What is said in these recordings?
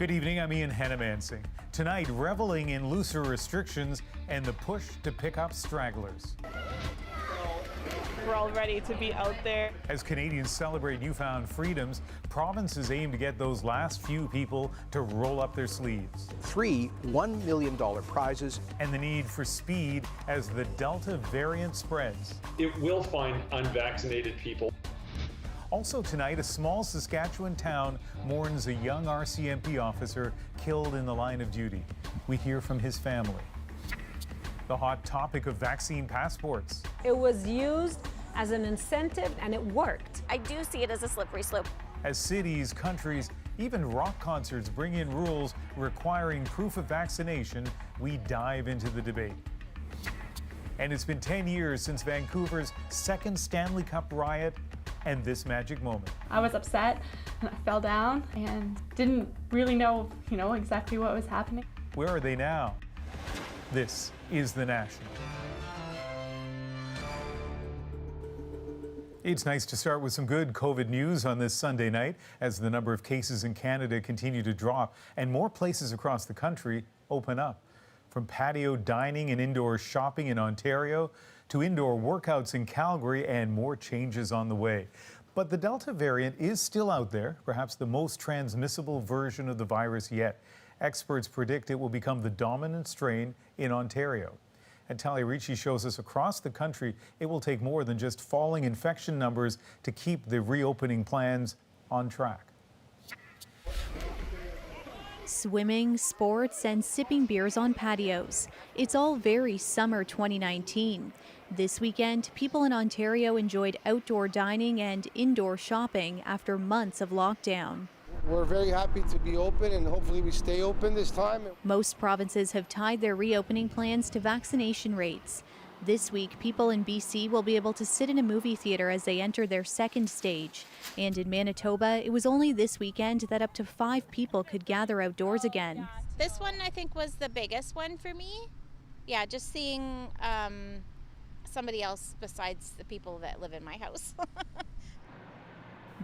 Good evening, I'm Ian Hannamansing. Tonight, reveling in looser restrictions and the push to pick up stragglers. We're all ready to be out there. As Canadians celebrate newfound freedoms, provinces aim to get those last few people to roll up their sleeves. 3 $1 million prizes. And the need for speed as the Delta variant spreads. It will find unvaccinated people. Also tonight, a small Saskatchewan town mourns a young RCMP officer killed in the line of duty. We hear from his family. The hot topic of vaccine passports. It was used as an incentive and it worked. I do see it as a slippery slope. As cities, countries, even rock concerts bring in rules requiring proof of vaccination, we dive into the debate. And it's been 10 years since Vancouver's second Stanley Cup riot and this magic moment. I was upset and I fell down and didn't really know, exactly what was happening. Where are they now? This is The National. It's nice to start with some good COVID news on this Sunday night as the number of cases in Canada continue to drop and more places across the country open up. From patio dining and indoor shopping in Ontario to indoor workouts in Calgary and more changes on the way. But the Delta variant is still out there, perhaps the most transmissible version of the virus yet. Experts predict it will become the dominant strain in Ontario. And Talia Ricci shows us across the country, it will take more than just falling infection numbers to keep the reopening plans on track. Swimming, sports, and sipping beers on patios. It's all very summer 2019. This weekend, people in Ontario enjoyed outdoor dining and indoor shopping after months of lockdown. We're very happy to be open and hopefully we stay open this time. Most provinces have tied their reopening plans to vaccination rates. This week, people in BC will be able to sit in a movie theater as they enter their second stage. And in Manitoba, it was only this weekend that up to 5 people could gather outdoors again. This one, I think, was the biggest one for me. Yeah, just seeing somebody else besides the people that live in my house.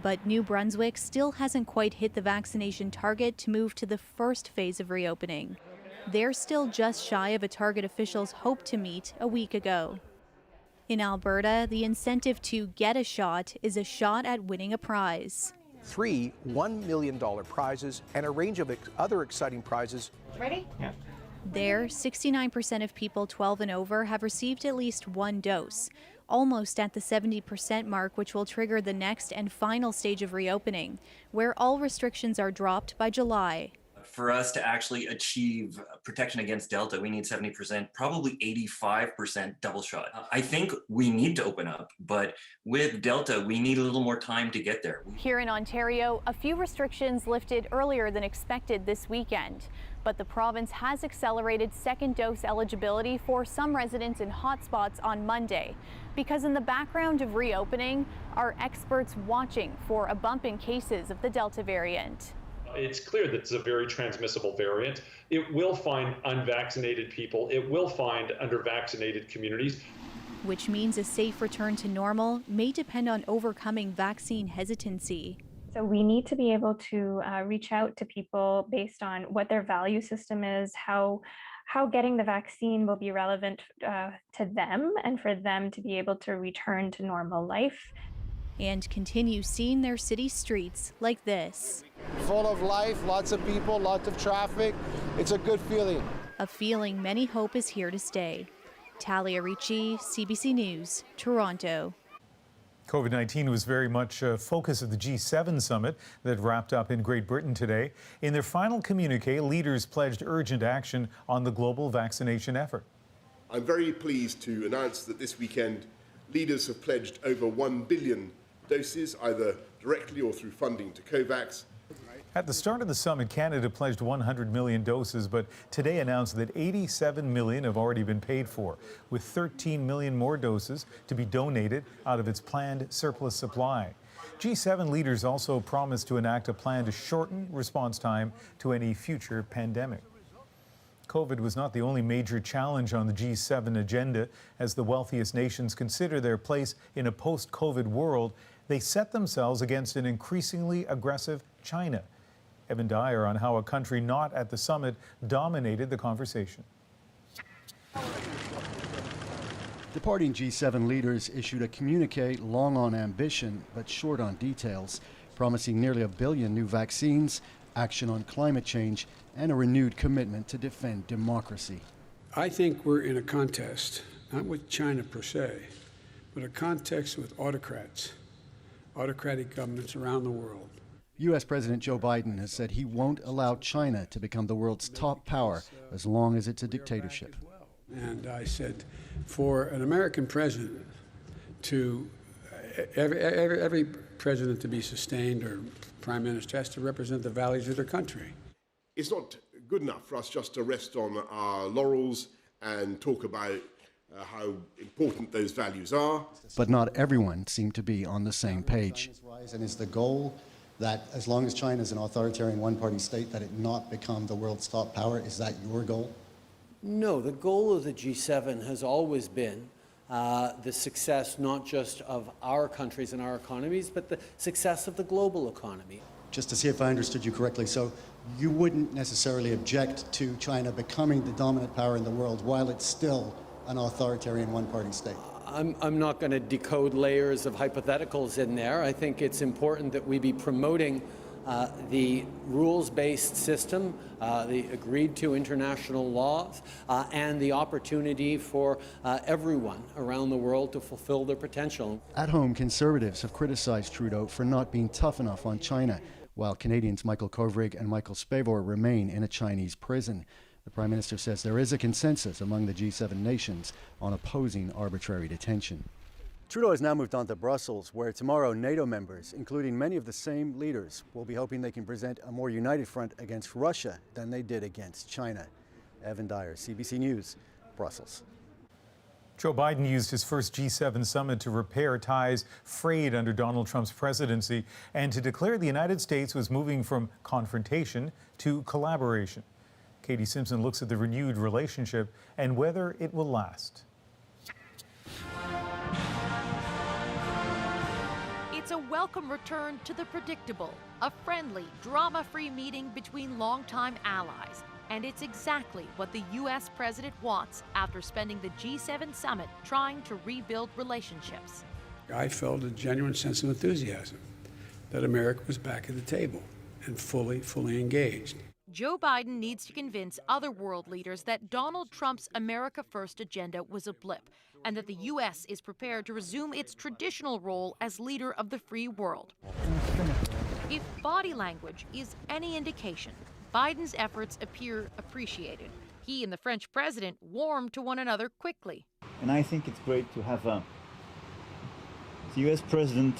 But New Brunswick still hasn't quite hit the vaccination target to move to the first phase of reopening. They're still just shy of a target officials hoped to meet a week ago. In Alberta, the incentive to get a shot is a shot at winning a prize. 3 $1 million prizes and a range of other exciting prizes. Ready? Yeah. There, 69% of people 12 and over have received at least one dose, almost at the 70% mark, which will trigger the next and final stage of reopening, where all restrictions are dropped by July. For us to actually achieve protection against Delta, we need 70%, probably 85% double shot. I think we need to open up, but with Delta, we need a little more time to get there. Here in Ontario, a few restrictions lifted earlier than expected this weekend, but the province has accelerated second dose eligibility for some residents in hotspots on Monday, because in the background of reopening are experts watching for a bump in cases of the Delta variant. It's clear that it's a very transmissible variant. It will find unvaccinated people. It will find undervaccinated communities. Which means a safe return to normal may depend on overcoming vaccine hesitancy. So we need to be able to reach out to people based on what their value system is, how getting the vaccine will be relevant to them and for them to be able to return to normal life. And continue seeing their city streets like this. Full of life, lots of people, lots of traffic. It's a good feeling. A feeling many hope is here to stay. Talia Ricci, CBC News, Toronto. COVID-19 was very much a focus of the G7 summit that wrapped up in Great Britain today. In their final communique, leaders pledged urgent action on the global vaccination effort. I'm very pleased to announce that this weekend, leaders have pledged over 1 billion doses, either directly or through funding to COVAX. At the start of the summit, Canada pledged 100 million doses, but today announced that 87 million have already been paid for, with 13 million more doses to be donated out of its planned surplus supply. G7 leaders also promised to enact a plan to shorten response time to any future pandemic. COVID was not the only major challenge on the G7 agenda. As the wealthiest nations consider their place in a post-COVID world, they set themselves against an increasingly aggressive China. Evan Dyer on how a country not at the summit dominated the conversation. Departing G7 leaders issued a communique long on ambition but short on details, promising nearly 1 billion new vaccines, action on climate change, and a renewed commitment to defend democracy. I think we're in a contest, not with China per se, but a contest with autocrats, autocratic governments around the world. U.S. President Joe Biden has said he won't allow China to become the world's top power as long as it's a dictatorship. And I said, for an American president to, every president to be sustained or prime minister has to represent the values of their country. It's not good enough for us just to rest on our laurels and talk about how important those values are. But not everyone seemed to be on the same page. And is the goal that as long as China is an authoritarian one-party state, that it not become the world's top power? Is that your goal? No, the goal of the G7 has always been the success not just of our countries and our economies, but the success of the global economy. Just to see if I understood you correctly, so you wouldn't necessarily object to China becoming the dominant power in the world while it's still an authoritarian one-party state? I'm not going to decode layers of hypotheticals in there. I think it's important that we be promoting the rules-based system, the agreed-to international laws, and the opportunity for everyone around the world to fulfill their potential. At home, Conservatives have criticized Trudeau for not being tough enough on China, while Canadians Michael Kovrig and Michael Spavor remain in a Chinese prison. The Prime Minister says there is a consensus among the G7 nations on opposing arbitrary detention. Trudeau has now moved on to Brussels, where tomorrow NATO members, including many of the same leaders, will be hoping they can present a more united front against Russia than they did against China. Evan Dyer, CBC News, Brussels. Joe Biden used his first G7 summit to repair ties frayed under Donald Trump's presidency and to declare the United States was moving from confrontation to collaboration. Katie Simpson looks at the renewed relationship and whether it will last. It's a welcome return to the predictable, a friendly, drama-free meeting between longtime allies. And it's exactly what the U.S. president wants after spending the G7 summit trying to rebuild relationships. I felt a genuine sense of enthusiasm that America was back at the table and fully engaged. Joe Biden needs to convince other world leaders that Donald Trump's America First agenda was a blip and that the U.S. is prepared to resume its traditional role as leader of the free world. If body language is any indication, Biden's efforts appear appreciated. He and the French president warmed to one another quickly. And I think it's great to have the U.S. president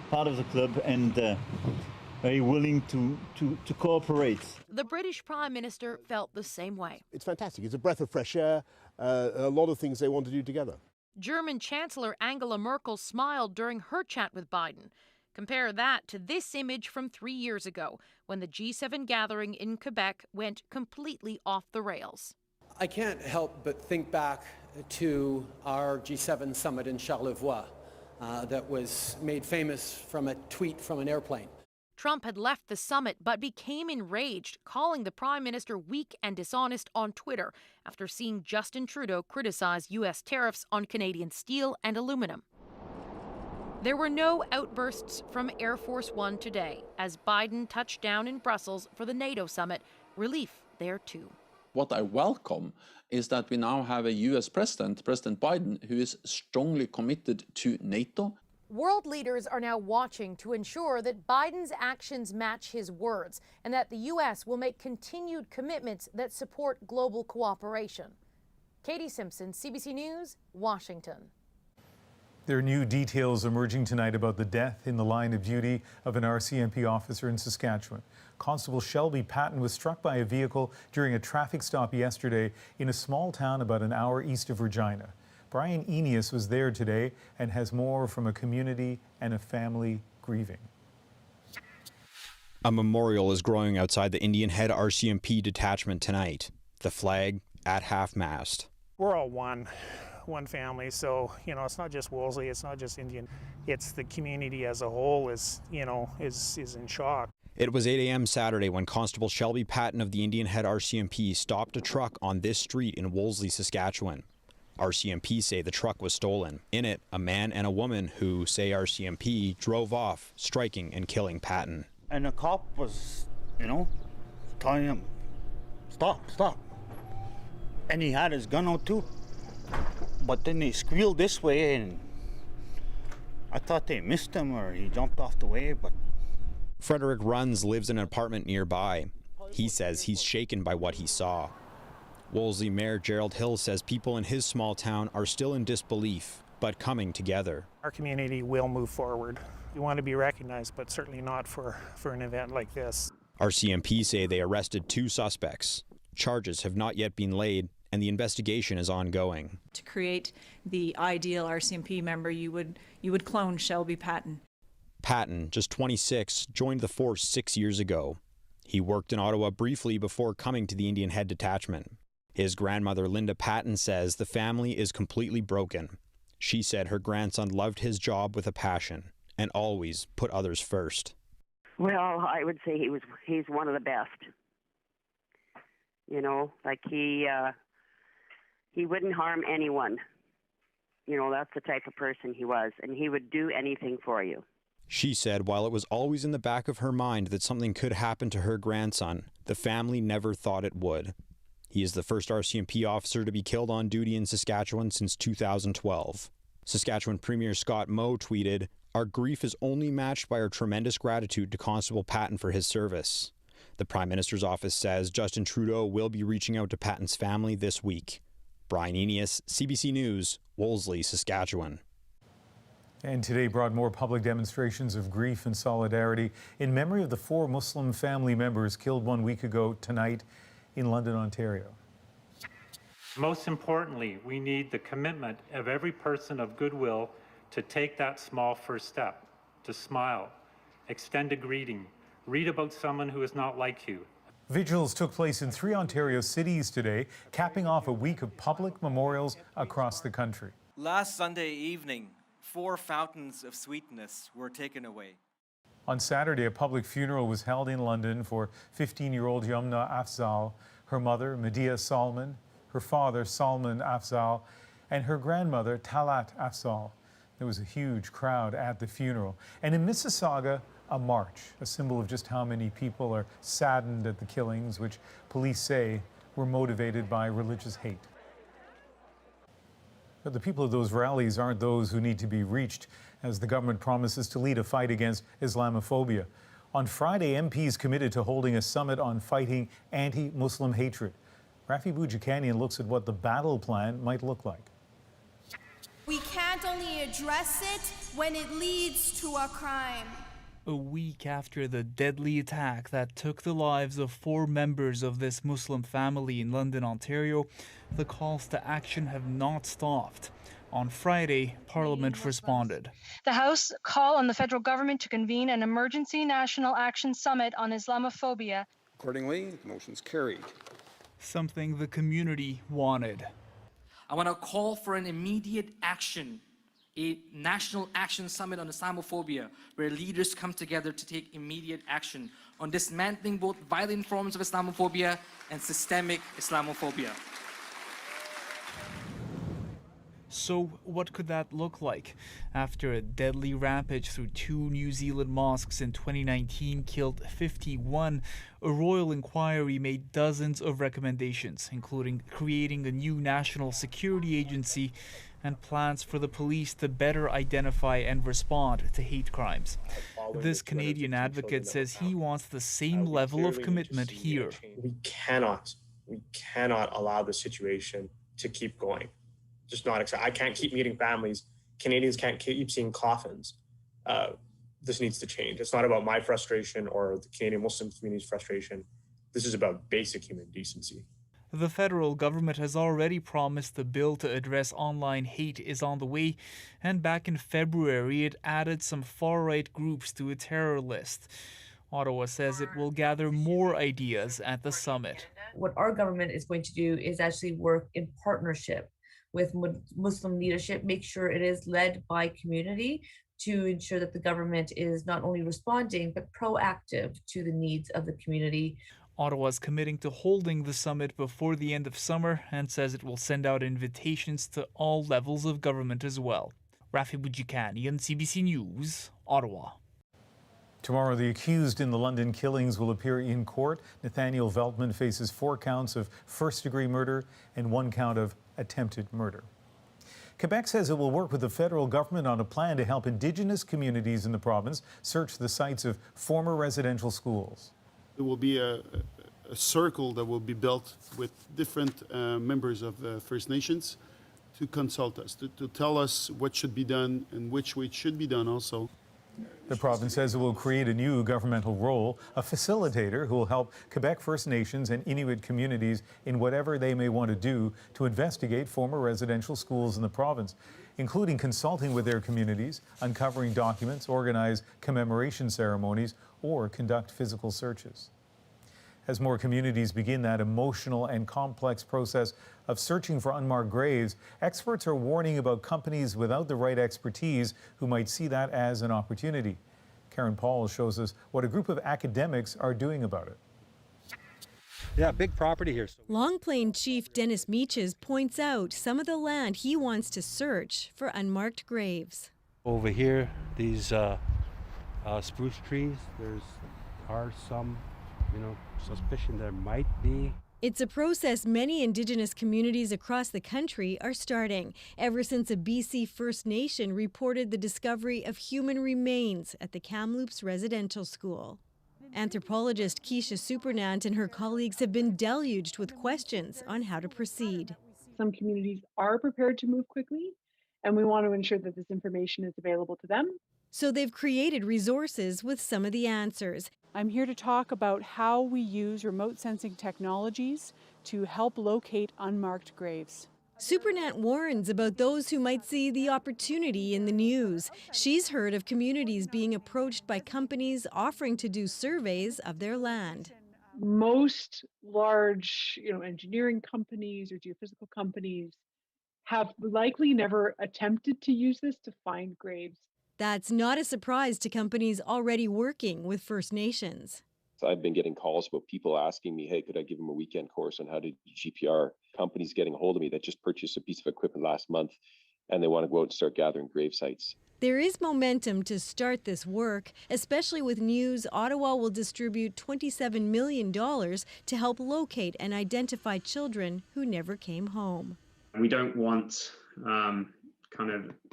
part of the club and very willing to cooperate. The British Prime Minister felt the same way. It's fantastic. It's a breath of fresh air, a lot of things they want to do together. German Chancellor Angela Merkel smiled during her chat with Biden. Compare that to this image from 3 years ago, when the G7 gathering in Quebec went completely off the rails. I can't help but think back to our G7 summit in Charlevoix that was made famous from a tweet from an airplane. Trump had left the summit but became enraged, calling the Prime Minister weak and dishonest on Twitter after seeing Justin Trudeau criticize U.S. tariffs on Canadian steel and aluminum. There were no outbursts from Air Force One today as Biden touched down in Brussels for the NATO summit. Relief there too. What I welcome is that we now have a U.S. president, President Biden, who is strongly committed to NATO. World leaders are now watching to ensure that Biden's actions match his words and that the U.S. will make continued commitments that support global cooperation. Katie Simpson, CBC News, Washington. There are new details emerging tonight about the death in the line of duty of an RCMP officer in Saskatchewan. Constable Shelby Patton was struck by a vehicle during a traffic stop yesterday in a small town about an hour east of Regina. Brian Enius was there today and has more from a community and a family grieving. A memorial is growing outside the Indian Head RCMP detachment tonight. The flag at half-mast. We're all one family, so it's not just Wolseley, it's not just Indian. It's the community as a whole is in shock. It was 8 a.m. Saturday when Constable Shelby Patton of the Indian Head RCMP stopped a truck on this street in Wolseley, Saskatchewan. RCMP say the truck was stolen. In it, a man and a woman who, say RCMP, drove off, striking and killing Patton. And the cop was, telling him, stop. And he had his gun out too. But then they squealed this way and I thought they missed him or he jumped off the way, but... Frederick Runs lives in an apartment nearby. He says he's shaken by what he saw. Wolseley Mayor Gerald Hill says people in his small town are still in disbelief, but coming together. Our community will move forward. We want to be recognized, but certainly not for an event like this. RCMP say they arrested 2 suspects. Charges have not yet been laid, and the investigation is ongoing. To create the ideal RCMP member, you would clone Shelby Patton. Patton, just 26, joined the force 6 years ago. He worked in Ottawa briefly before coming to the Indian Head Detachment. His grandmother, Linda Patton, says the family is completely broken. She said her grandson loved his job with a passion and always put others first. Well, I would say he's one of the best. He wouldn't harm anyone. That's the type of person he was, and he would do anything for you. She said while it was always in the back of her mind that something could happen to her grandson, the family never thought it would. He is the first RCMP officer to be killed on duty in Saskatchewan since 2012. Saskatchewan Premier Scott Moe tweeted, "Our grief is only matched by our tremendous gratitude to Constable Patton for his service." The Prime Minister's office says Justin Trudeau will be reaching out to Patton's family this week. Brian Enius, CBC News, Wolseley, Saskatchewan. And today brought more public demonstrations of grief and solidarity in memory of the 4 Muslim family members killed 1 week ago tonight in London, Ontario. Most importantly, we need the commitment of every person of goodwill to take that small first step, to smile, extend a greeting, read about someone who is not like you. Vigils took place in 3 Ontario cities today, capping off a week of public memorials across the country. Last Sunday evening, 4 fountains of sweetness were taken away. On Saturday, a public funeral was held in London for 15-year-old Yumna Afzal, her mother, Medea Salman, her father, Salman Afzal, and her grandmother, Talat Afzal. There was a huge crowd at the funeral. And in Mississauga, a march, a symbol of just how many people are saddened at the killings, which police say were motivated by religious hate. But the people of those rallies aren't those who need to be reached, as the government promises to lead a fight against Islamophobia. On Friday, MPs committed to holding a summit on fighting anti-Muslim hatred. Rafi Boudjikanian looks at what the battle plan might look like. We can't only address it when it leads to a crime. A week after the deadly attack that took the lives of 4 members of this Muslim family in London, Ontario, the calls to action have not stopped. On Friday, Parliament responded. The House call on the federal government to convene an emergency national action summit on Islamophobia. Accordingly, the motion's carried. Something the community wanted. I want to call for an immediate action, a national action summit on Islamophobia, where leaders come together to take immediate action on dismantling both violent forms of Islamophobia and systemic Islamophobia. So what could that look like? After a deadly rampage through 2 New Zealand mosques in 2019 killed 51, a royal inquiry made dozens of recommendations, including creating a new national security agency and plans for the police to better identify and respond to hate crimes. This Canadian advocate says he wants the same level of commitment here. We cannot allow the situation to keep going. Just not accept. I can't keep meeting families. Canadians can't keep seeing coffins. This needs to change. It's not about my frustration or the Canadian Muslim community's frustration. This is about basic human decency. The federal government has already promised the bill to address online hate is on the way, and back in February it added some far-right groups to a terror list. Ottawa says it will gather more ideas at the summit. What our government is going to do is actually work in partnership with Muslim leadership, make sure it is led by community to ensure that the government is not only responding, but proactive to the needs of the community. Ottawa's committing to holding the summit before the end of summer and says it will send out invitations to all levels of government as well. Rafi Boudjikani on CBC News, Ottawa. Tomorrow, the accused in the London killings will appear in court. Nathaniel Veltman faces 4 counts of first-degree murder and 1 count of attempted murder. Quebec says it will work with the federal government on a plan to help Indigenous communities in the province search the sites of former residential schools. There will be a circle that will be built with different members of the First Nations to consult us, to tell us what should be done and which way it should be done also. The province says it will create a new governmental role, a facilitator who will help Quebec First Nations and Inuit communities in whatever they may want to do to investigate former residential schools in the province, including consulting with their communities, uncovering documents, organize commemoration ceremonies, or conduct physical searches. As more communities begin that emotional and complex process of searching for unmarked graves, experts are warning about companies without the right expertise who might see that as an opportunity. Karen Paul shows us what a group of academics are doing about it. Yeah, big property here. Long Plain Chief Dennis Meaches points out some of the land he wants to search for unmarked graves. Over here, these spruce trees, there are some, suspicion there might be. It's a process many Indigenous communities across the country are starting, ever since a BC First Nation reported the discovery of human remains at the Kamloops Residential School. Anthropologist Keisha Supernant and her colleagues have been deluged with questions on how to proceed. Some communities are prepared to move quickly, and we want to ensure that this information is available to them. So they've created resources with some of the answers. I'm here to talk about how we use remote sensing technologies to help locate unmarked graves. Supernant warns about those who might see the opportunity in the news. She's heard of communities being approached by companies offering to do surveys of their land. Most large, engineering companies or geophysical companies have likely never attempted to use this to find graves. That's not a surprise to companies already working with First Nations. I've been getting calls about people asking me, hey, could I give them a weekend course on how to do GPR? Companies getting a hold of me that just purchased a piece of equipment last month and they want to go out and start gathering grave sites. There is momentum to start this work, especially with news Ottawa will distribute $27 million to help locate and identify children who never came home. We don't want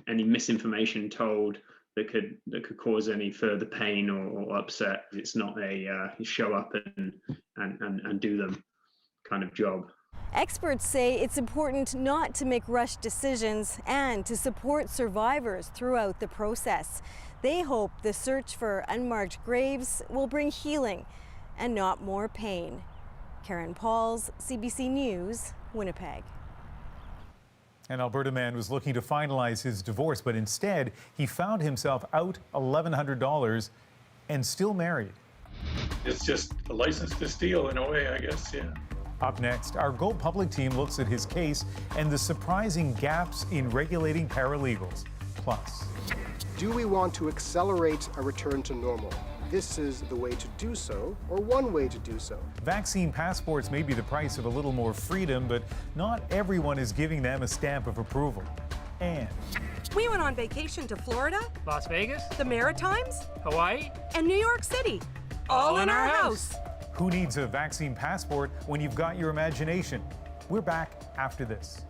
any misinformation told that could cause any further pain or upset. It's not a show up and do them kind of job. Experts say it's important not to make rushed decisions and to support survivors throughout the process. They hope the search for unmarked graves will bring healing and not more pain. Karen Pauls, CBC News, Winnipeg. An Alberta man was looking to finalize his divorce, but instead he found himself out $1,100 and still married. It's just a license to steal in a way, I guess, yeah. Up next, our Go Public team looks at his case and the surprising gaps in regulating paralegals. Plus, do we want to accelerate a return to normal? This is the way to do so, or one way to do so. Vaccine passports may be the price of a little more freedom, but not everyone is giving them a stamp of approval. And we went on vacation to Florida, Las Vegas, the Maritimes, Hawaii, and New York City, all in our house. Who needs a vaccine passport when you've got your imagination? We're back after this.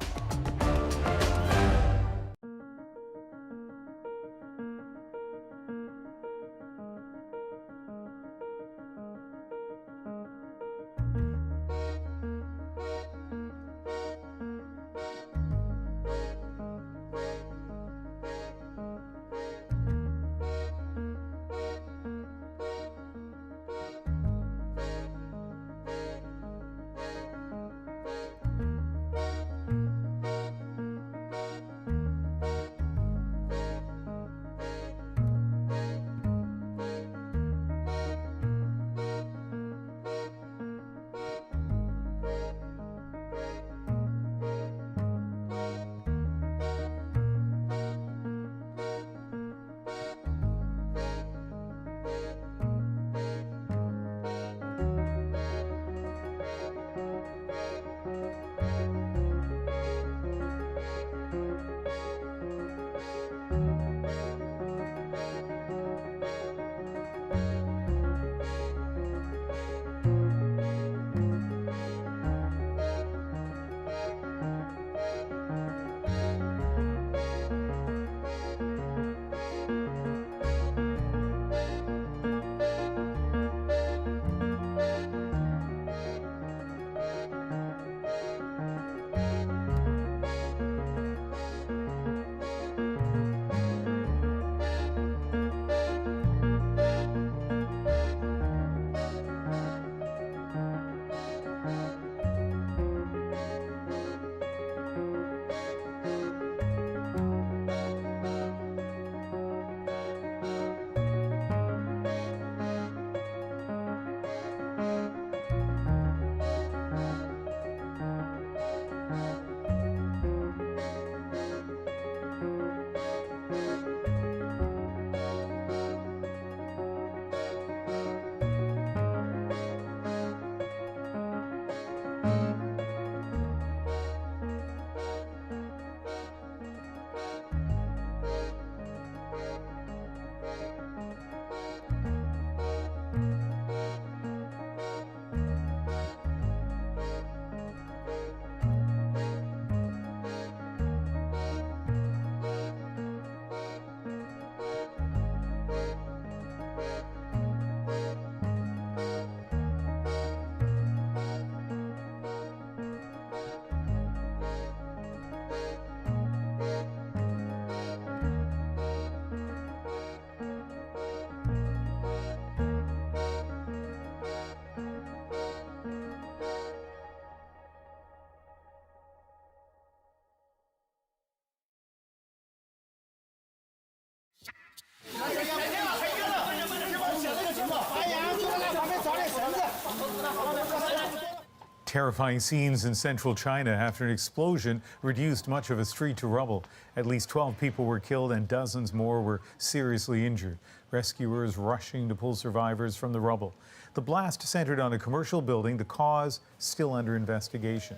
Terrifying scenes in central China after an explosion reduced much of a street to rubble. At least 12 people were killed and dozens more were seriously injured. Rescuers rushing to pull survivors from the rubble. The blast centered on a commercial building, the cause still under investigation.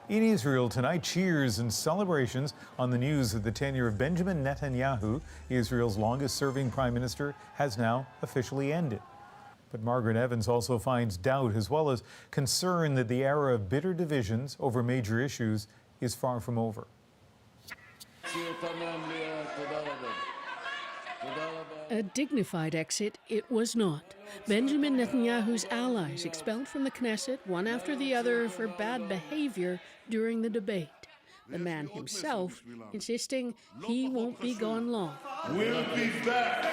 In Israel tonight, cheers and celebrations on the news that the tenure of Benjamin Netanyahu, Israel's longest-serving prime minister, has now officially ended. But Margaret Evans also finds doubt as well as concern that the era of bitter divisions over major issues is far from over. A dignified exit it was not. Benjamin Netanyahu's allies expelled from the Knesset one after the other for bad behavior during the debate. The man himself insisting he won't be gone long. We'll be back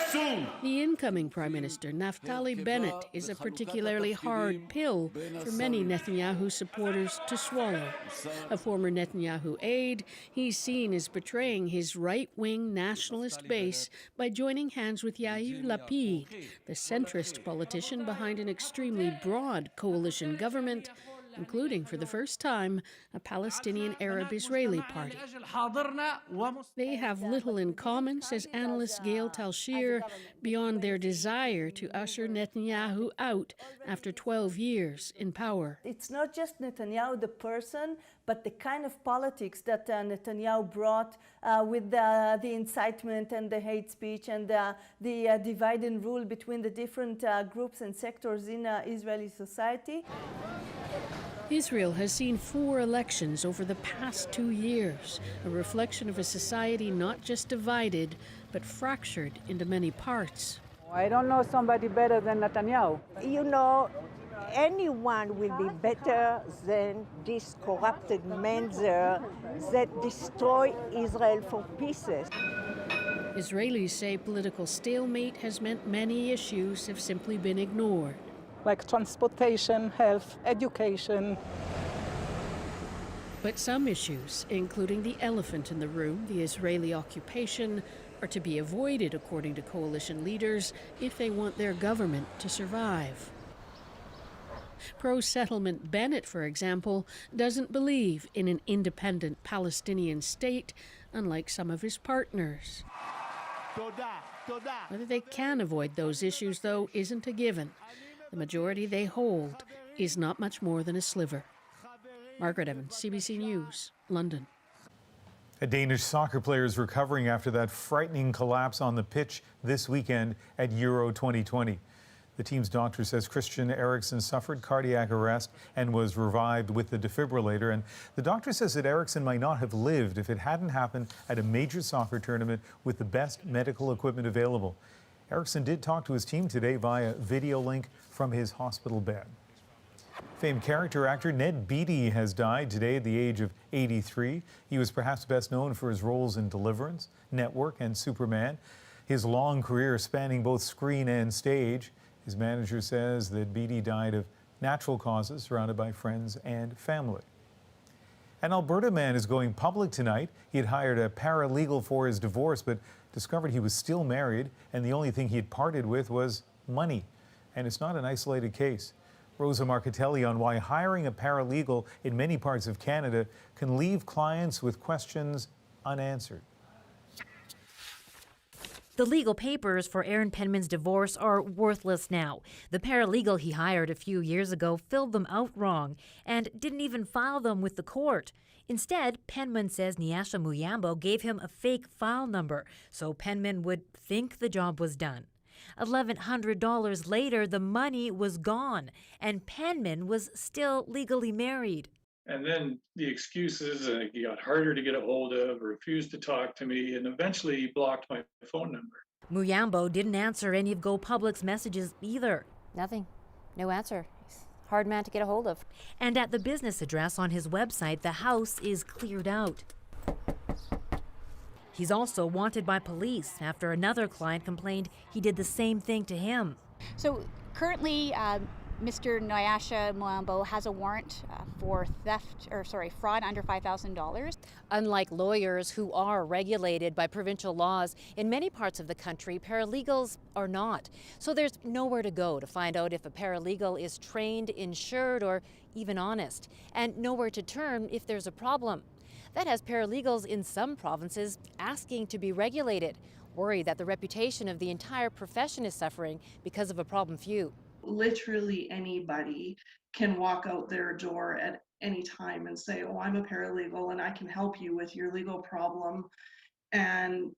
soon. The incoming Prime Minister, Naftali Bennett, is a particularly hard pill for many Netanyahu supporters to swallow. A former Netanyahu aide, he's seen as betraying his right-wing nationalist base by joining hands with Yair Lapid, the centrist politician behind an extremely broad coalition government, including, for the first time, a Palestinian Arab-Israeli party. They have little in common, says analyst Gail Talshir, beyond their desire to usher Netanyahu out after 12 years in power. It's not just Netanyahu, the person, but the kind of politics that Netanyahu brought with the incitement and the hate speech and the divide and rule between the different groups and sectors in Israeli society. Israel has seen 4 elections over the past 2 years, a reflection of a society not just divided, but fractured into many parts. I don't know somebody better than Netanyahu. You know, anyone will be better than this corrupted man there that destroy Israel for pieces. Israelis say political stalemate has meant many issues have simply been ignored. Like transportation, health, education. But some issues, including the elephant in the room, the Israeli occupation, are to be avoided, according to coalition leaders, if they want their government to survive. Pro-settlement Bennett, for example, doesn't believe in an independent Palestinian state, unlike some of his partners. Whether they can avoid those issues, though, isn't a given. The majority they hold is not much more than a sliver. Margaret Evans, CBC News, London. A Danish soccer player is recovering after that frightening collapse on the pitch this weekend at Euro 2020. The team's doctor says Christian Eriksen suffered cardiac arrest and was revived with the defibrillator. And the doctor says that Eriksen might not have lived if it hadn't happened at a major soccer tournament with the best medical equipment available. Eriksen did talk to his team today via video link from his hospital bed. Famed character actor Ned Beatty has died today at the age of 83. He was perhaps best known for his roles in Deliverance, Network, and Superman. His long career spanning both screen and stage. His manager says that Beatty died of natural causes, surrounded by friends and family. An Alberta man is going public tonight. He had hired a paralegal for his divorce, but discovered he was still married, and the only thing he had parted with was money. And it's not an isolated case. Rosa Marcatelli on why hiring a paralegal in many parts of Canada can leave clients with questions unanswered. The legal papers for Aaron Penman's divorce are worthless now. The paralegal he hired a few years ago filled them out wrong and didn't even file them with the court. Instead, Penman says Nyasha Muyambo gave him a fake file number so Penman would think the job was done. $1,100 later, the money was gone, and Penman was still legally married. And then the excuses, he got harder to get a hold of, refused to talk to me, and eventually he blocked my phone number. Muyambo didn't answer any of Go Public's messages either. Nothing. No answer. He's a hard man to get a hold of. And at the business address on his website, the house is cleared out. He's also wanted by police after another client complained he did the same thing to him. So currently, Mr. Nyasha Mwambo has a warrant for fraud under $5,000. Unlike lawyers who are regulated by provincial laws, in many parts of the country, paralegals are not. So there's nowhere to go to find out if a paralegal is trained, insured, or even honest, and nowhere to turn if there's a problem. That has paralegals in some provinces asking to be regulated, worried that the reputation of the entire profession is suffering because of a problem few. Literally anybody can walk out their door at any time and say, oh, I'm a paralegal and I can help you with your legal problem. And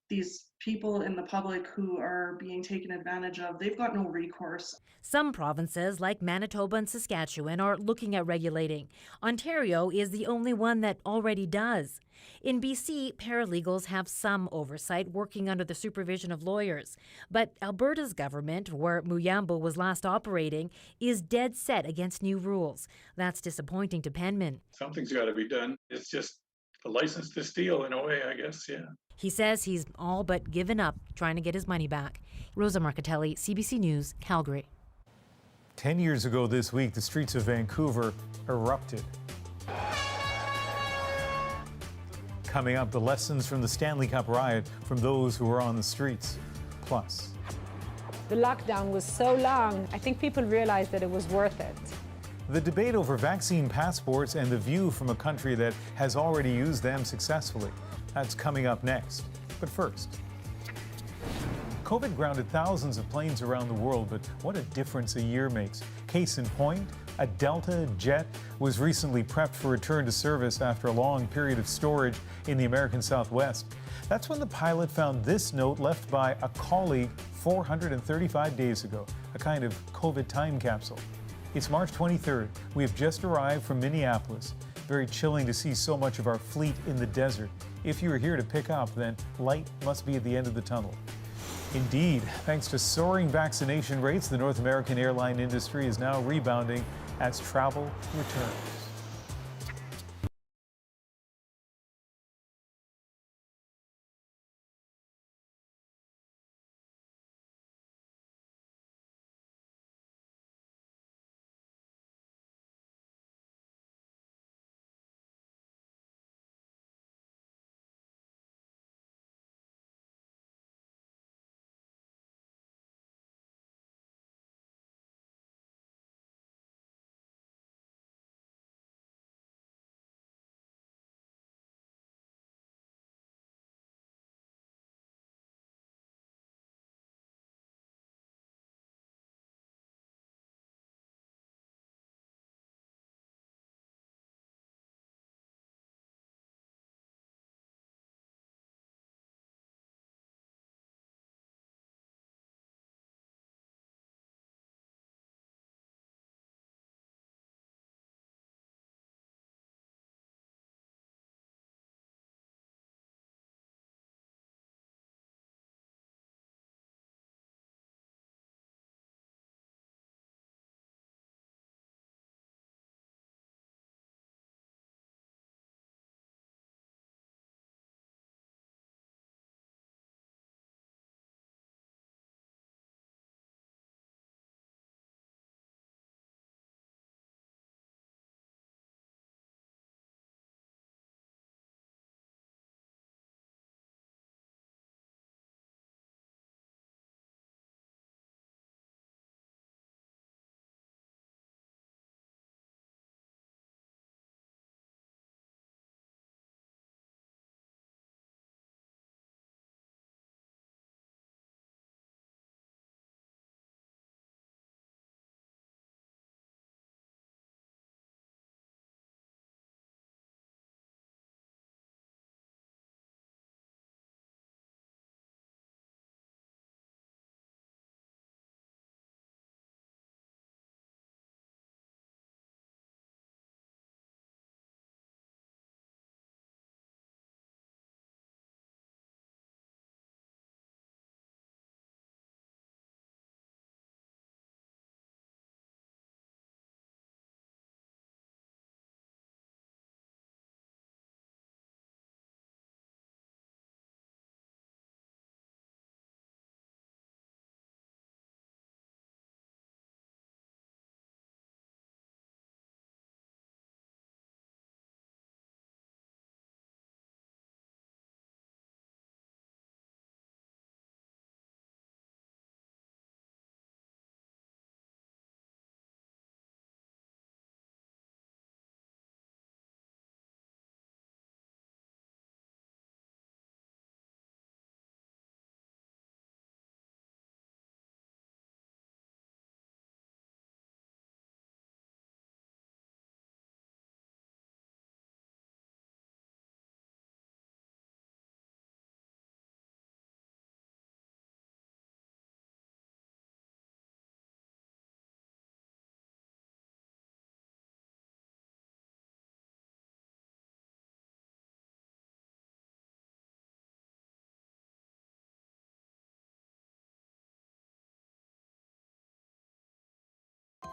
these people in the public who are being taken advantage of, they've got no recourse. Some provinces, like Manitoba and Saskatchewan, are looking at regulating. Ontario is the only one that already does. In BC, paralegals have some oversight working under the supervision of lawyers. But Alberta's government, where Muyambo was last operating, is dead set against new rules. That's disappointing to Penman. Something's got to be done. It's just a license to steal in a way, I guess, yeah. He says he's all but given up trying to get his money back. Rosa Marcatelli, CBC News, Calgary. 10 years ago this week, the streets of Vancouver erupted. Coming up, the lessons from the Stanley Cup riot from those who were on the streets. Plus, The lockdown was so long, I think people realized that it was worth it. the debate over vaccine passports and the view from a country that has already used them successfully. That's coming up next. But first, COVID grounded thousands of planes around the world, but what a difference a year makes. Case in point, a Delta jet was recently prepped for return to service after a long period of storage in the American Southwest. That's when the pilot found this note left by a colleague 435 days ago, a kind of COVID time capsule. It's March 23rd. We have just arrived from Minneapolis. Very chilling to see so much of our fleet in the desert. If you are here to pick up, then light must be at the end of the tunnel. Indeed, thanks to soaring vaccination rates, the North American airline industry is now rebounding as travel returns.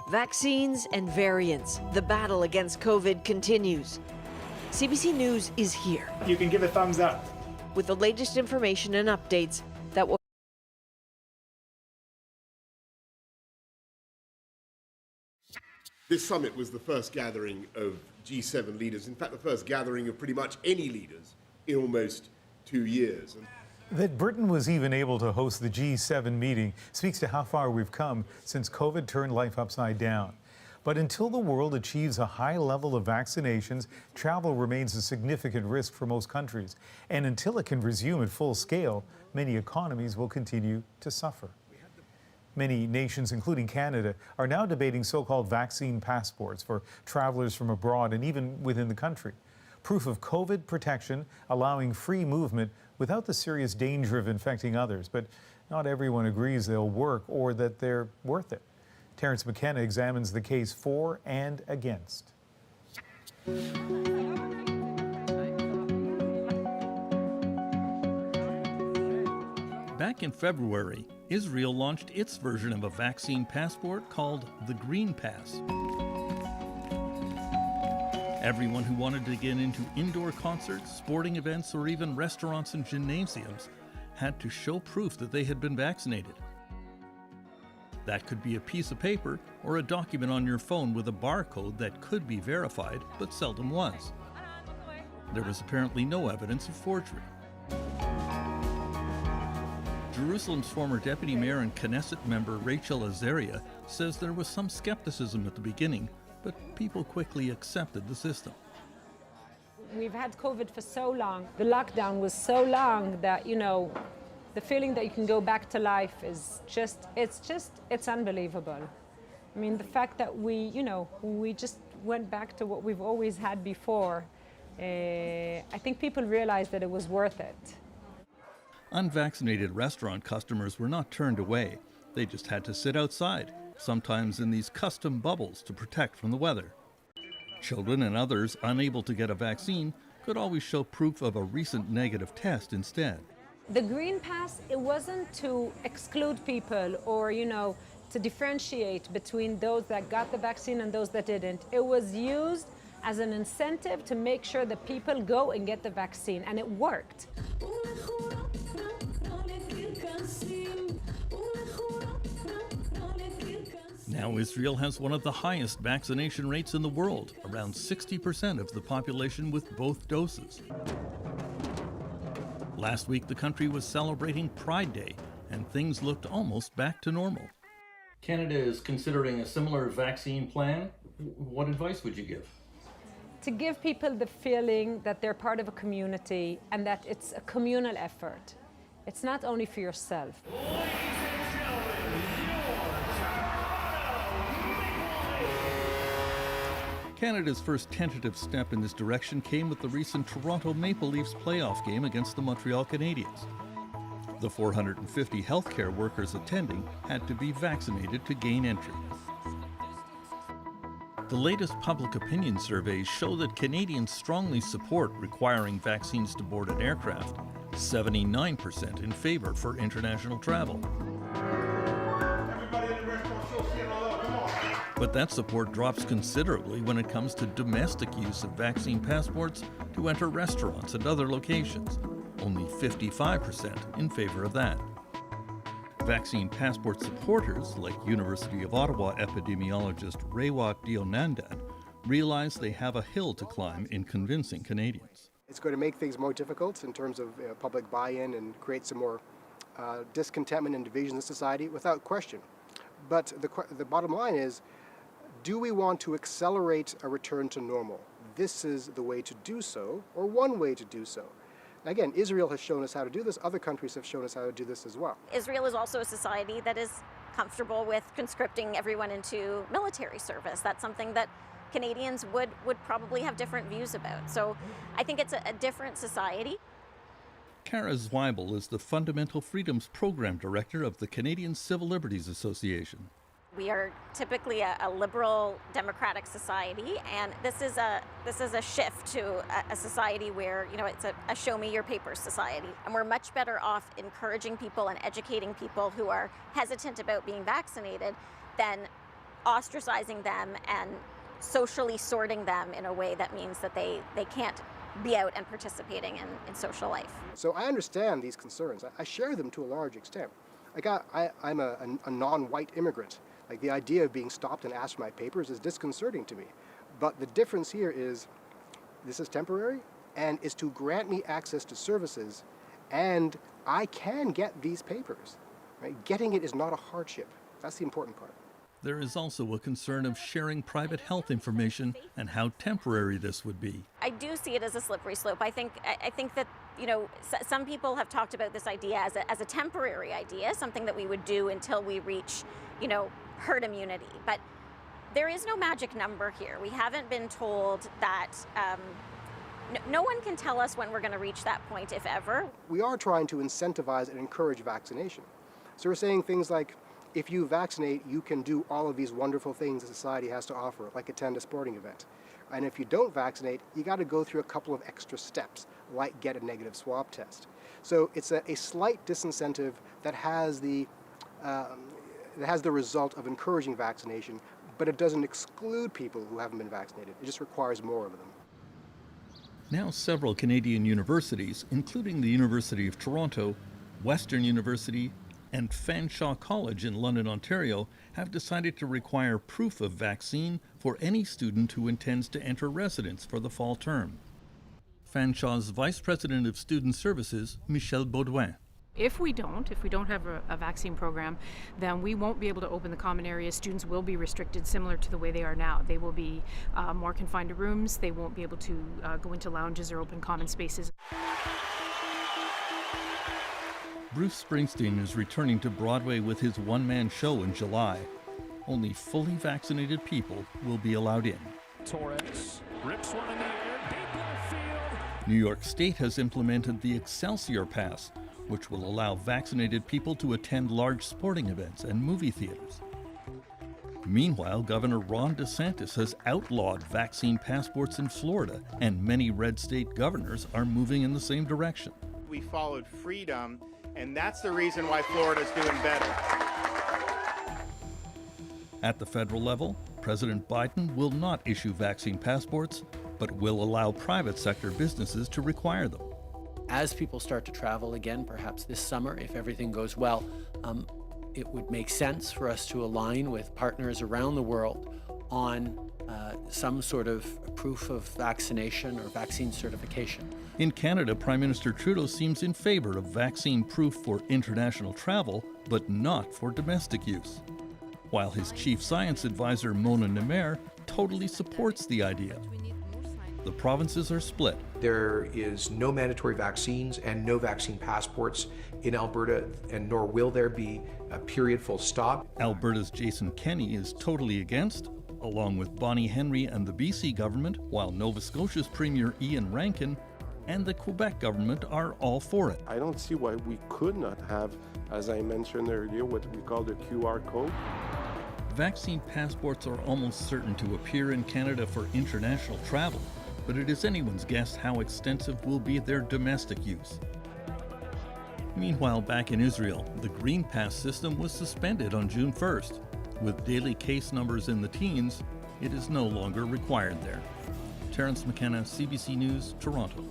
Vaccines and variants. The battle against COVID continues. CBC News is here. You can give a thumbs up. With the latest information and updates that will. This summit was the first gathering of G7 leaders, in fact, the first gathering of pretty much any leaders in almost 2 years. That Britain was even able to host the G7 meeting speaks to how far we've come since COVID turned life upside down. But until the world achieves a high level of vaccinations, travel remains a significant risk for most countries. And until it can resume at full scale, many economies will continue to suffer. Many nations, including Canada, are now debating so-called vaccine passports for travelers from abroad and even within the country. Proof of COVID protection, allowing free movement without the serious danger of infecting others. But not everyone agrees they'll work or that they're worth it. Terence McKenna examines the case for and against. Back in February, Israel launched its version of a vaccine passport called the Green Pass. Everyone who wanted to get into indoor concerts, sporting events, or even restaurants and gymnasiums had to show proof that they had been vaccinated. That could be a piece of paper or a document on your phone with a barcode that could be verified, but seldom was. There was apparently no evidence of forgery. Jerusalem's former deputy mayor and Knesset member Rachel Azaria says there was some skepticism at the beginning, but people quickly accepted the system. We've had COVID for so long. The lockdown was so long that, the feeling that you can go back to life is it's unbelievable. I mean, the fact that we just went back to what we've always had before, I think people realized that it was worth it. Unvaccinated restaurant customers were not turned away. They just had to sit outside, sometimes in these custom bubbles to protect from the weather. Children and others unable to get a vaccine could always show proof of a recent negative test instead. The Green Pass, it wasn't to exclude people or, to differentiate between those that got the vaccine and those that didn't. It was used as an incentive to make sure that people go and get the vaccine, and it worked. Now Israel has one of the highest vaccination rates in the world, around 60% of the population with both doses. Last week, the country was celebrating Pride Day, and things looked almost back to normal. Canada is considering a similar vaccine plan. What advice would you give? To give people the feeling that they're part of a community and that it's a communal effort. It's not only for yourself. Canada's first tentative step in this direction came with the recent Toronto Maple Leafs playoff game against the Montreal Canadiens. The 450 healthcare workers attending had to be vaccinated to gain entry. The latest public opinion surveys show that Canadians strongly support requiring vaccines to board an aircraft, 79% in favor for international travel. But that support drops considerably when it comes to domestic use of vaccine passports to enter restaurants and other locations, only 55% in favor of that. Vaccine passport supporters, like University of Ottawa epidemiologist Rewak Dionandan, realize they have a hill to climb in convincing Canadians. It's going to make things more difficult in terms of public buy-in and create some more discontentment and division in society, without question. But the bottom line is, do we want to accelerate a return to normal? This is the way to do so, or one way to do so. Again, Israel has shown us how to do this. Other countries have shown us how to do this as well. Israel is also a society that is comfortable with conscripting everyone into military service. That's something that Canadians would probably have different views about. So I think it's a different society. Kara Zweibel is the Fundamental Freedoms Program Director of the Canadian Civil Liberties Association. We are typically a liberal democratic society, and this is a shift to a society where, it's a show me your papers society. And we're much better off encouraging people and educating people who are hesitant about being vaccinated than ostracizing them and socially sorting them in a way that means that they can't be out and participating in social life. So I understand these concerns. I share them to a large extent. Like I'm a non-white immigrant. Like the idea of being stopped and asked for my papers is disconcerting to me. But the difference here is this is temporary and is to grant me access to services, and I can get these papers. Right? Getting it is not a hardship. That's the important part. There is also a concern of sharing private health information and how temporary this would be. I do see it as a slippery slope. I think that, you know, some people have talked about this idea as a temporary idea, something that we would do until we reach, you know, herd immunity. But there is no magic number here. We haven't been told that. No one can tell us when we're going to reach that point, if ever. We are trying to incentivize and encourage vaccination. So we're saying things like, if you vaccinate, you can do all of these wonderful things that society has to offer, like attend a sporting event. And if you don't vaccinate, you got to go through a couple of extra steps, like get a negative swab test. So it's a slight disincentive that has the result of encouraging vaccination, but it doesn't exclude people who haven't been vaccinated. It just requires more of them. Now several Canadian universities, including the University of Toronto, Western University, and Fanshawe College in London, Ontario, have decided to require proof of vaccine for any student who intends to enter residence for the fall term. Fanshawe's Vice President of Student Services, Michelle Baudouin. If we don't have a vaccine program, then we won't be able to open the common areas. Students will be restricted similar to the way they are now. They will be more confined to rooms. They won't be able to go into lounges or open common spaces. Bruce Springsteen is returning to Broadway with his one-man show in July. Only fully vaccinated people will be allowed in. Torres rips one in the air, deep left field. New York State has implemented the Excelsior Pass, which will allow vaccinated people to attend large sporting events and movie theaters. Meanwhile, Governor Ron DeSantis has outlawed vaccine passports in Florida, and many red state governors are moving in the same direction. We followed freedom, and that's the reason why Florida's doing better. At the federal level, President Biden will not issue vaccine passports, but will allow private sector businesses to require them. As people start to travel again, perhaps this summer, if everything goes well, it would make sense for us to align with partners around the world on some sort of proof of vaccination or vaccine certification. In Canada, Prime Minister Trudeau seems in favor of vaccine proof for international travel, but not for domestic use. While his chief science advisor, Mona Nemer, totally supports the idea. The provinces are split. There is no mandatory vaccines and no vaccine passports in Alberta, and nor will there be, a period, full stop. Alberta's Jason Kenney is totally against, along with Bonnie Henry and the BC government, while Nova Scotia's Premier Ian Rankin and the Quebec government are all for it. I don't see why we could not have, as I mentioned earlier, what we call the QR code. Vaccine passports are almost certain to appear in Canada for international travel, but it is anyone's guess how extensive will be their domestic use. Meanwhile, back in Israel, the Green Pass system was suspended on June 1st. With daily case numbers in the teens, it is no longer required there. Terence McKenna, CBC News, Toronto.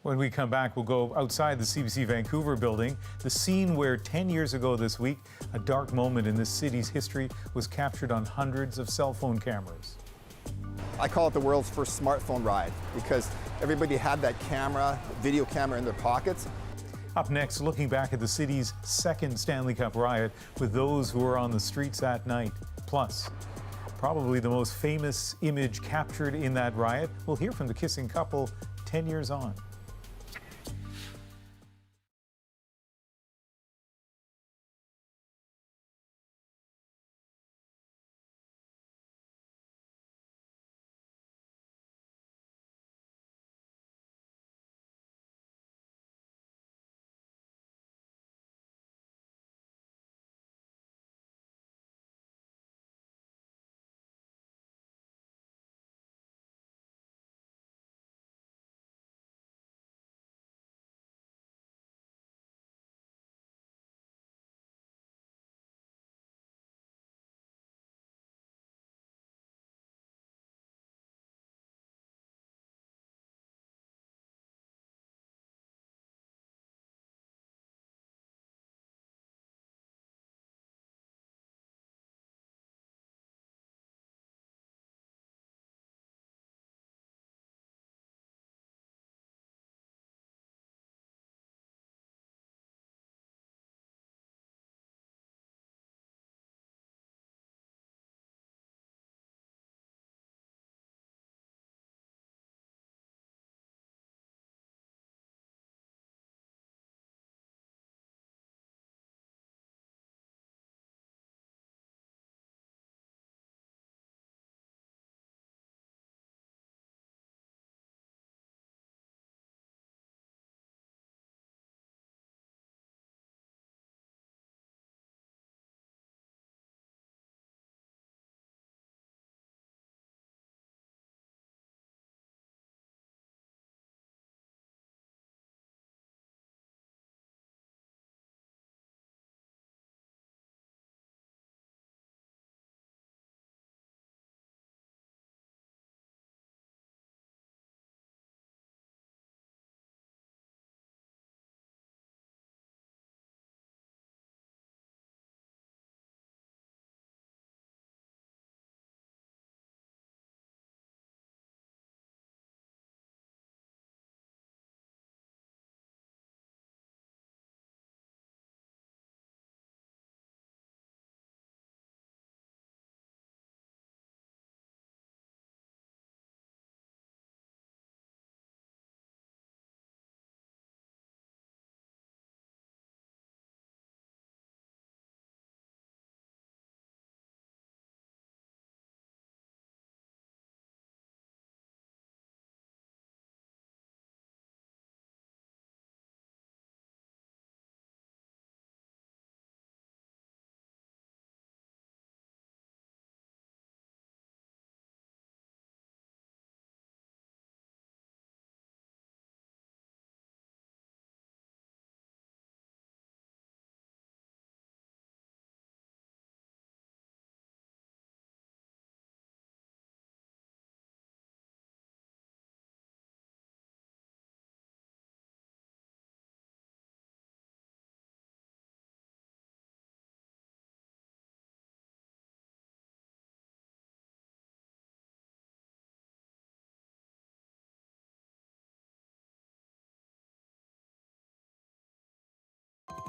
When we come back, we'll go outside the CBC Vancouver building. The scene where 10 years ago this week, a dark moment in this city's history was captured on hundreds of cell phone cameras. I call it the world's first smartphone riot because everybody had that camera, video camera in their pockets. Up next, looking back at the city's second Stanley Cup riot with those who were on the streets that night. Plus, probably the most famous image captured in that riot. We'll hear from the kissing couple 10 years on.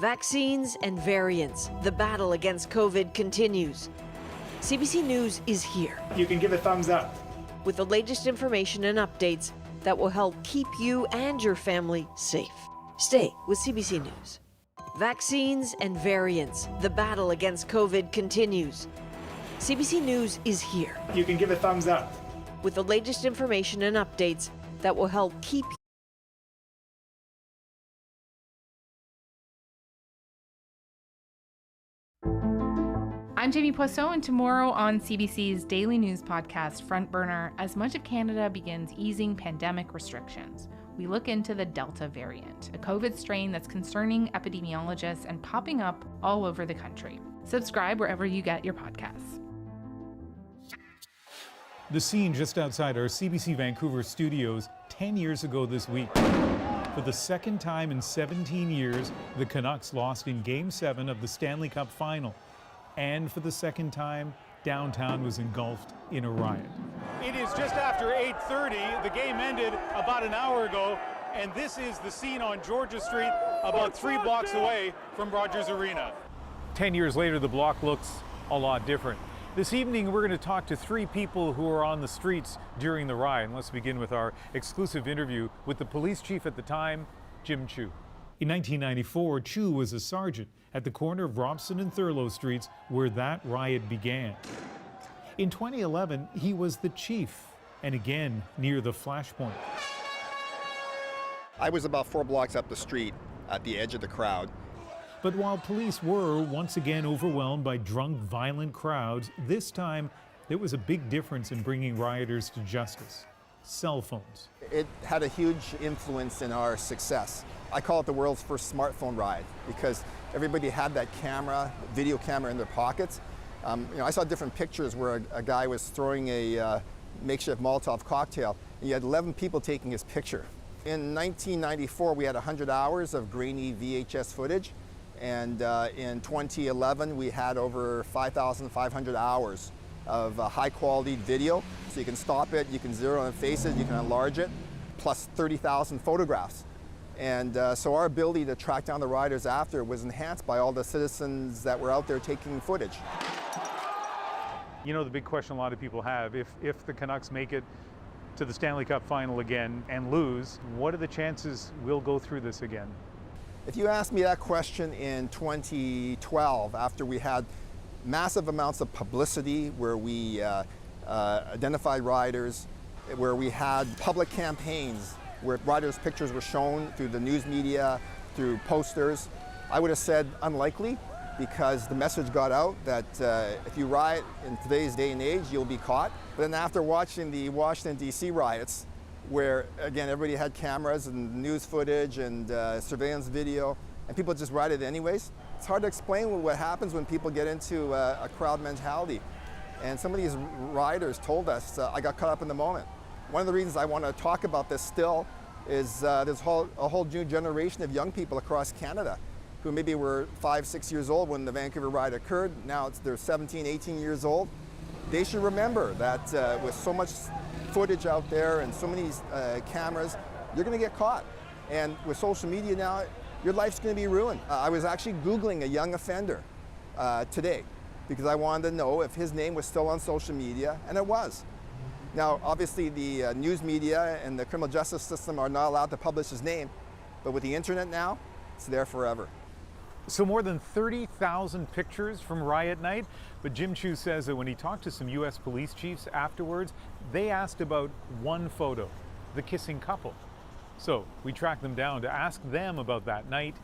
Vaccines and variants. The battle against COVID continues. CBC News is here. You can give a thumbs up. With the latest information and updates that will help keep you and your family safe. Stay with CBC News. Vaccines and variants. The battle against COVID continues. CBC News is here. You can give a thumbs up. With the latest information and updates that will help keep I'm Jamie Poisson, and tomorrow on CBC's daily news podcast, Front Burner, as much of Canada begins easing pandemic restrictions, we look into the Delta variant, a COVID strain that's concerning epidemiologists and popping up all over the country. Subscribe wherever you get your podcasts. The scene just outside our CBC Vancouver studios 10 years ago this week. For the second time in 17 years, the Canucks lost in Game 7 of the Stanley Cup Final. And for the second time, downtown was engulfed in a riot. It is just after 8:30. The game ended about an hour ago, and this is the scene on Georgia Street, about 3 blocks away from Rogers Arena. 10 years later, the block looks a lot different. This evening, we're going to talk to 3 people who were on the streets during the riot. And let's begin with our exclusive interview with the police chief at the time, Jim Chu. In 1994, Chu was a sergeant at the corner of Robson and Thurlow Streets where that riot began. In 2011, he was the chief, and again near the flashpoint. I was about 4 blocks up the street at the edge of the crowd. But while police were once again overwhelmed by drunk, violent crowds, this time there was a big difference in bringing rioters to justice: cell phones. It had a huge influence in our success. I call it the world's first smartphone riot because everybody had that camera, video camera in their pockets. I saw different pictures where a guy was throwing a makeshift Molotov cocktail, and you had 11 people taking his picture. In 1994, we had 100 hours of grainy VHS footage, and in 2011, we had over 5,500 hours of high-quality video. So you can stop it, you can zero in faces, you can enlarge it, plus 30,000 photographs. And so our ability to track down the rioters after was enhanced by all the citizens that were out there taking footage. You know, the big question a lot of people have, if the Canucks make it to the Stanley Cup Final again and lose, what are the chances we'll go through this again? If you asked me that question in 2012, after we had massive amounts of publicity where we identified rioters, where we had public campaigns where riders' pictures were shown through the news media, through posters, I would have said unlikely, because the message got out that if you riot in today's day and age, you'll be caught. But then after watching the Washington, D.C. riots, where again, everybody had cameras and news footage and surveillance video, and people just rioted anyways, it's hard to explain what happens when people get into a crowd mentality. And some of these rioters told us, I got caught up in the moment. One of the reasons I want to talk about this still is there's a whole new generation of young people across Canada who maybe were 5, 6 years old when the Vancouver riot occurred. Now they're 17, 18 years old. They should remember that with so much footage out there and so many cameras, you're going to get caught. And with social media now, your life's going to be ruined. I was actually Googling a young offender today because I wanted to know if his name was still on social media, and it was. Now, obviously, the news media and the criminal justice system are not allowed to publish his name, but with the internet now, it's there forever. So more than 30,000 pictures from riot night, but Jim Chu says that when he talked to some U.S. police chiefs afterwards, they asked about one photo, the kissing couple. So we tracked them down to ask them about that night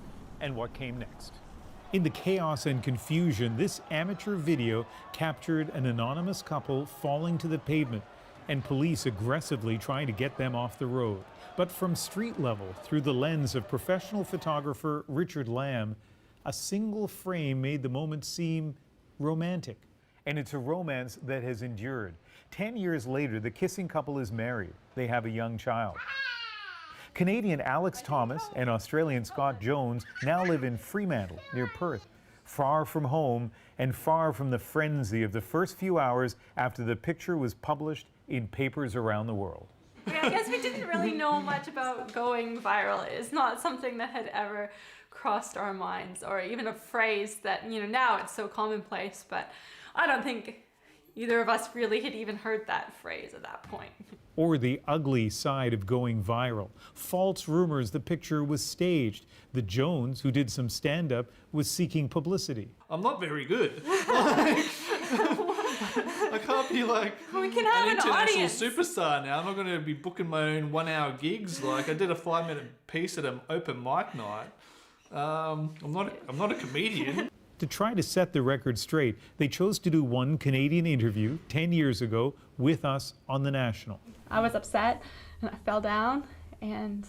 and what came next. In the chaos and confusion, this amateur video captured an anonymous couple falling to the pavement and police aggressively trying to get them off the road. But from street level, through the lens of professional photographer Richard Lamb, a single frame made the moment seem romantic. And it's a romance that has endured. 10 years later, the kissing couple is married. They have a young child. Canadian Alex Thomas and Australian Scott Jones now live in Fremantle, near Perth, far from home and far from the frenzy of the first few hours after the picture was published in papers around the world. I guess we didn't really know much about going viral. It's not something that had ever crossed our minds, or even a phrase that, you know, now it's so commonplace, but I don't think either of us really had even heard that phrase at that point. Or the ugly side of going viral. False rumors the picture was staged. The Jones, who did some stand-up, was seeking publicity. I'm not very good. I can't be like we can have an international audience. superstar now. I'm not going to be booking my own 1 hour gigs. Like I did a 5-minute piece at an open mic night. I'm not a comedian. To try to set the record straight, they chose to do one Canadian interview 10 years ago with us on the National. I was upset and I fell down and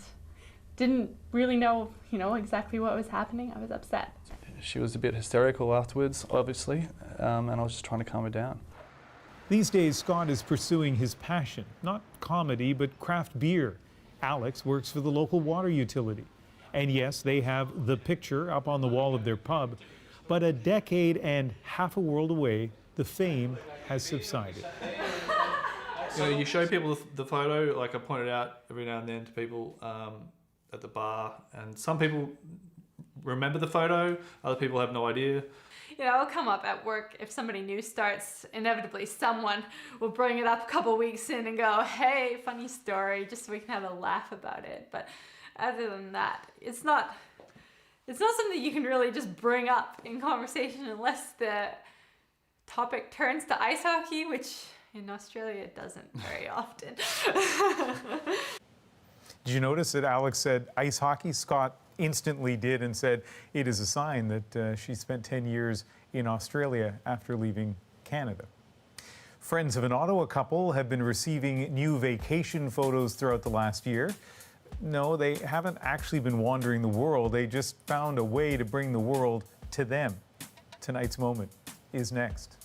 didn't really know, exactly what was happening. I was upset. She was a bit hysterical afterwards, obviously, and I was just trying to calm her down. These days, Scott is pursuing his passion, not comedy, but craft beer. Alex works for the local water utility. And yes, they have the picture up on the wall of their pub, but a decade and half a world away, the fame has subsided. You show people the photo, like I pointed out every now and then to people at the bar, and some people remember the photo, other people have no idea. It'll come up at work if somebody new starts. Inevitably, someone will bring it up a couple weeks in and go, "Hey, funny story," just so we can have a laugh about it. But other than that, it's not something you can really just bring up in conversation unless the topic turns to ice hockey, which in Australia it doesn't very often. Did you notice that Alex said ice hockey? Scott instantly did and said it is a sign that she spent 10 years in Australia after leaving Canada. Friends of an Ottawa couple have been receiving new vacation photos throughout the last year. No, they haven't actually been wandering the world. They just found a way to bring the world to them. Tonight's moment is next.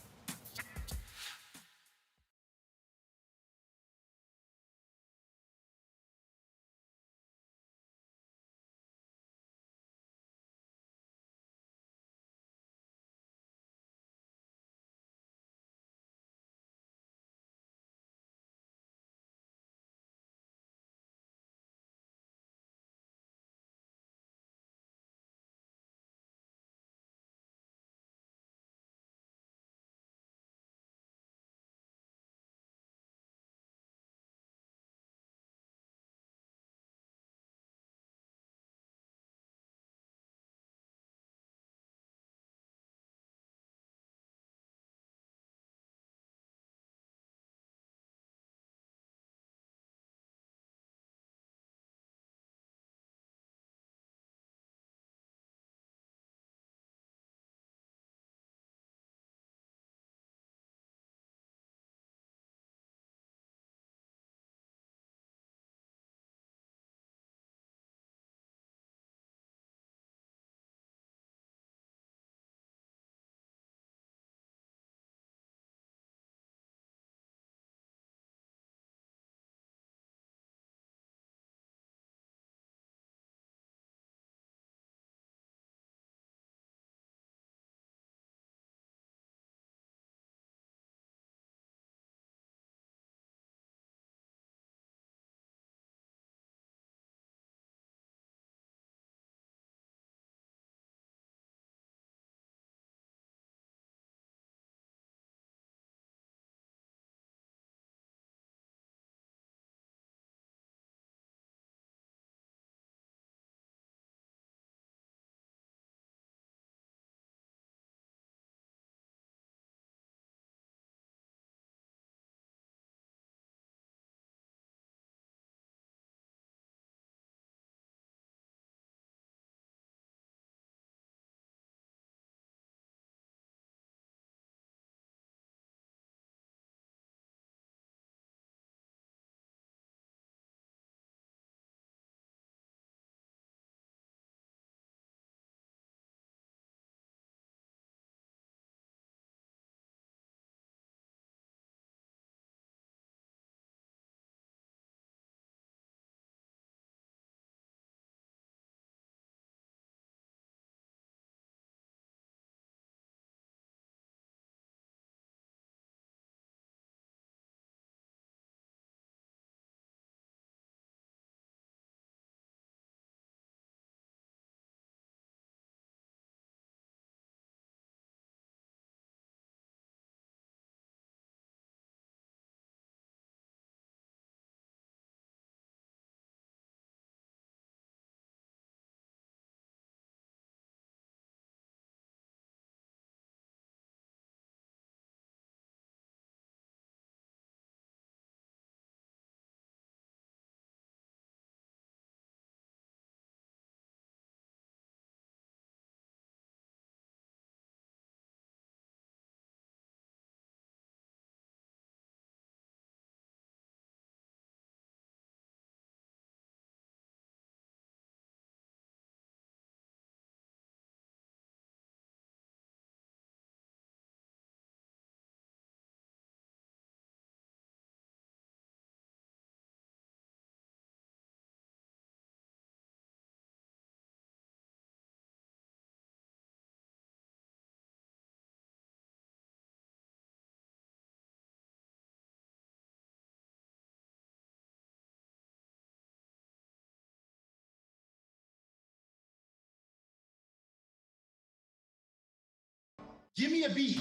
Give me a beat.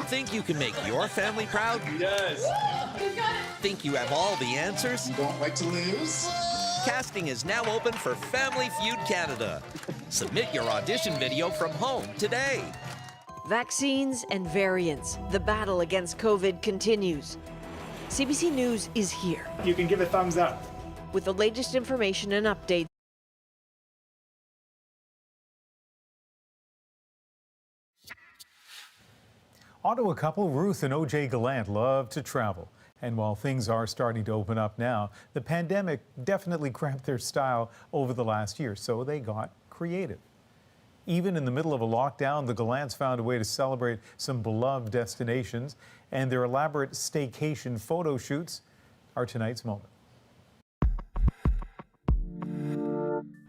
Think you can make your family proud? Yes. Think you have all the answers? You don't like to lose? Casting is now open for Family Feud Canada. Submit your audition video from home today. Vaccines and variants. The battle against COVID continues. CBC News is here. You can give a thumbs up. With the latest information and updates. Ottawa couple Ruth and OJ Gallant love to travel. And while things are starting to open up now, the pandemic definitely cramped their style over the last year, so they got creative. Even in the middle of a lockdown, the Gallants found a way to celebrate some beloved destinations, and their elaborate staycation photo shoots are tonight's moment.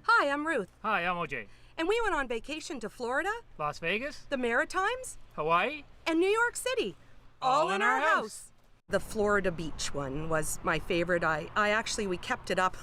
Hi, I'm Ruth. Hi, I'm OJ. And we went on vacation to Florida, Las Vegas, the Maritimes, Hawaii, and New York City. All in our house. The Florida beach one was my favorite. We kept it up.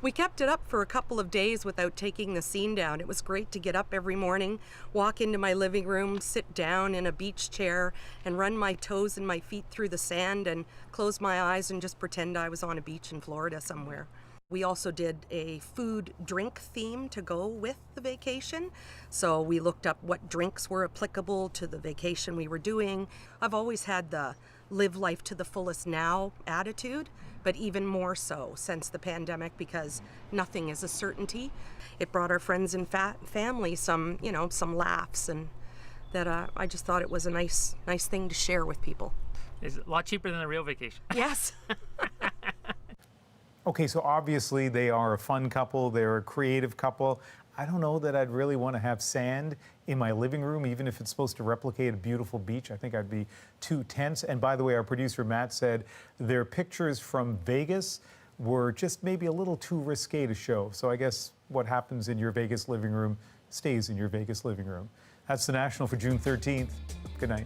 We kept it up for a couple of days without taking the scene down. It was great to get up every morning, walk into my living room, sit down in a beach chair, and run my toes and my feet through the sand and close my eyes and just pretend I was on a beach in Florida somewhere. We also did a food drink theme to go with the vacation. So we looked up what drinks were applicable to the vacation we were doing. I've always had the live life to the fullest now attitude, but even more so since the pandemic because nothing is a certainty. It brought our friends and family some laughs, and that I just thought it was a nice thing to share with people. It's a lot cheaper than a real vacation. Yes. Okay, so obviously they are a fun couple, they're a creative couple. I don't know that I'd really want to have sand in my living room, even if it's supposed to replicate a beautiful beach. I think I'd be too tense. And by the way, our producer Matt said their pictures from Vegas were just maybe a little too risque to show. So I guess what happens in your Vegas living room stays in your Vegas living room. That's the National for June 13th. Good night.